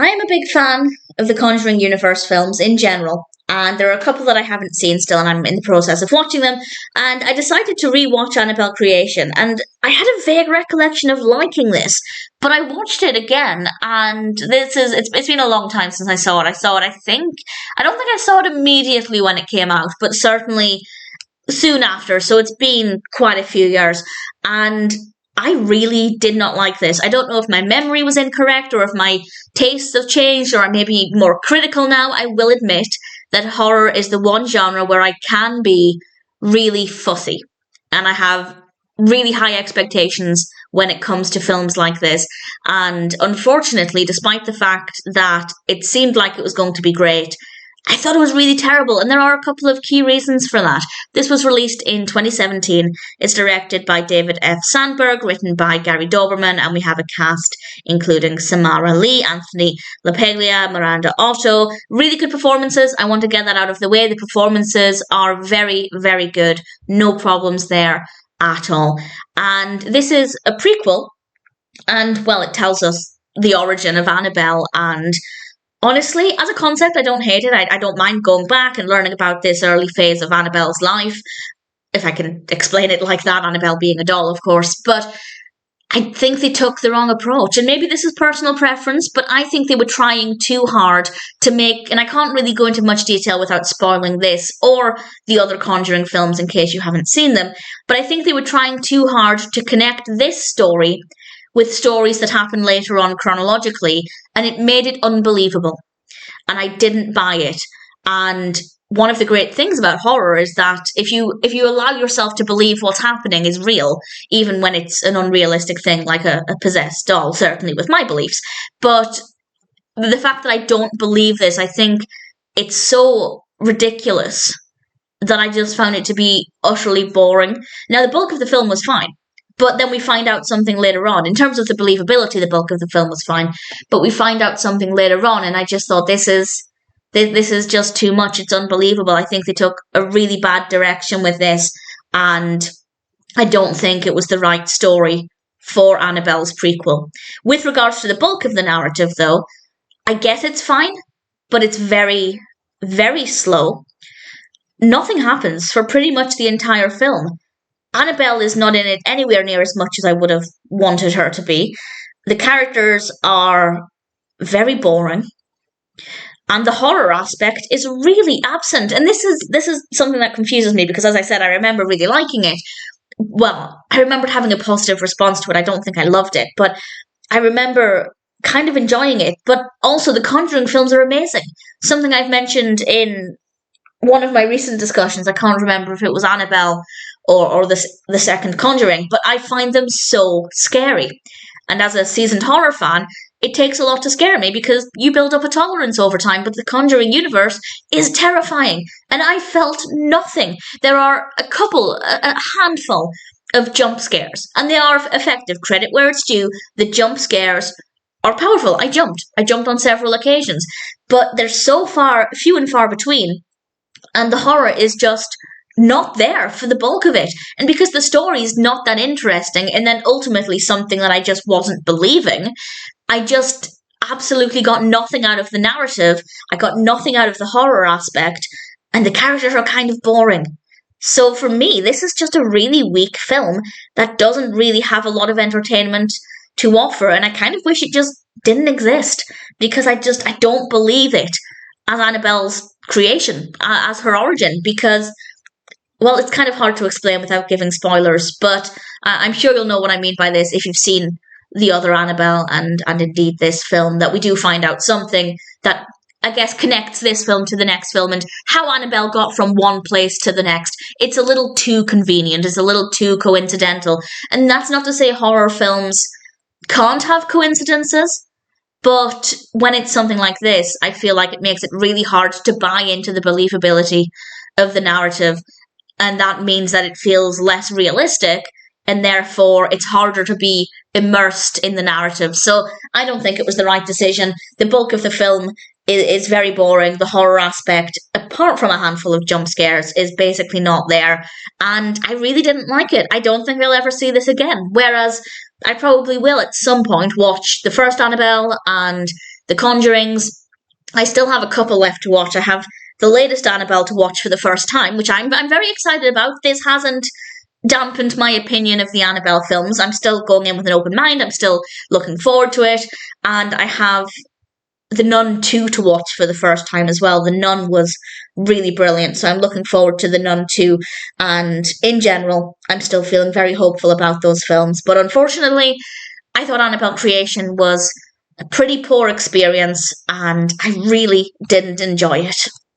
I am a big fan of the Conjuring universe films in general, and there are a couple that I haven't seen still, and I'm in the process of watching them. And I decided to rewatch Annabelle Creation, and I had a vague recollection of liking this, but I watched it again, and it's been a long time since I saw it. I don't think I saw it immediately when it came out, but certainly soon after, so it's been quite a few years, and I really did not like this. I don't know if my memory was incorrect or if my tastes have changed or I'm maybe more critical now. I will admit that horror is the one genre where I can be really fussy, and I have really high expectations when it comes to films like this. And unfortunately, despite the fact that it seemed like it was going to be great, I thought it was really terrible, and there are a couple of key reasons for that. This was released in 2017. It's directed by David F. Sandberg, written by Gary Dauberman, and we have a cast including Samara Lee, Anthony LaPaglia, Miranda, Otto. Really good performances. I want to get that out of the way. The performances are very, very good. No problems there at all. And this is a prequel, and, well, it tells us the origin of Annabelle, and honestly, as a concept, I don't hate it. I don't mind going back and learning about this early phase of Annabelle's life, if I can explain it like that, Annabelle being a doll, of course. But I think they took the wrong approach. And maybe this is personal preference, but I think they were trying too hard to make, and I can't really go into much detail without spoiling this or the other Conjuring films in case you haven't seen them, but I think they were trying too hard to connect this story with stories that happen later on chronologically, and it made it unbelievable. And I didn't buy it. And one of the great things about horror is that if you allow yourself to believe what's happening is real, even when it's an unrealistic thing like a possessed doll, certainly with my beliefs. But the fact that I don't believe this, I think it's so ridiculous that I just found it to be utterly boring. Now, the bulk of the film was fine. But then we find out something later on. In terms of the believability, the bulk of the film was fine. But we find out something later on, and I just thought, this is just too much. It's unbelievable. I think they took a really bad direction with this, and I don't think it was the right story for Annabelle's prequel. With regards to the bulk of the narrative, though, I guess it's fine, but it's very, very slow. Nothing happens for pretty much the entire film. Annabelle is not in it anywhere near as much as I would have wanted her to be. The characters are very boring, and the horror aspect is really absent. And this is something that confuses me because, as I said, I remember really liking it. Well, I remembered having a positive response to it. I don't think I loved it, but I remember kind of enjoying it. But also, the Conjuring films are amazing. Something I've mentioned in one of my recent discussions. I can't remember if it was Annabelle or the second Conjuring, but I find them so scary. And as a seasoned horror fan, it takes a lot to scare me because you build up a tolerance over time, but the Conjuring universe is terrifying, and I felt nothing. There are a handful of jump scares, and they are effective. Credit where it's due, the jump scares are powerful. I jumped on several occasions, but they're so few and far between, and the horror is just not there for the bulk of it. And because the story is not that interesting, and then ultimately something that I just wasn't believing, I just absolutely got nothing out of the narrative. I got nothing out of the horror aspect, and the characters are kind of boring. So for me, this is just a really weak film that doesn't really have a lot of entertainment to offer, and I kind of wish it just didn't exist, because I don't believe it as Annabelle's creation, as her origin, because, well, it's kind of hard to explain without giving spoilers, but I'm sure you'll know what I mean by this if you've seen the other Annabelle and indeed this film, that we do find out something that, I guess, connects this film to the next film and how Annabelle got from one place to the next. It's a little too convenient. It's a little too coincidental. And that's not to say horror films can't have coincidences, but when it's something like this, I feel like it makes it really hard to buy into the believability of the narrative, and that means that it feels less realistic, and therefore it's harder to be immersed in the narrative. So I don't think it was the right decision. The bulk of the film is very boring. The horror aspect, apart from a handful of jump scares, is basically not there, and I really didn't like it. I don't think I'll ever see this again, whereas I probably will at some point watch the first Annabelle and The Conjurings. I still have a couple left to watch. I have the latest Annabelle to watch for the first time, which I'm very excited about. This hasn't dampened my opinion of the Annabelle films. I'm still going in with an open mind. I'm still looking forward to it. And I have The Nun 2 to watch for the first time as well. The Nun was really brilliant, so I'm looking forward to The Nun 2. And in general, I'm still feeling very hopeful about those films. But unfortunately, I thought Annabelle Creation was a pretty poor experience, and I really didn't enjoy it.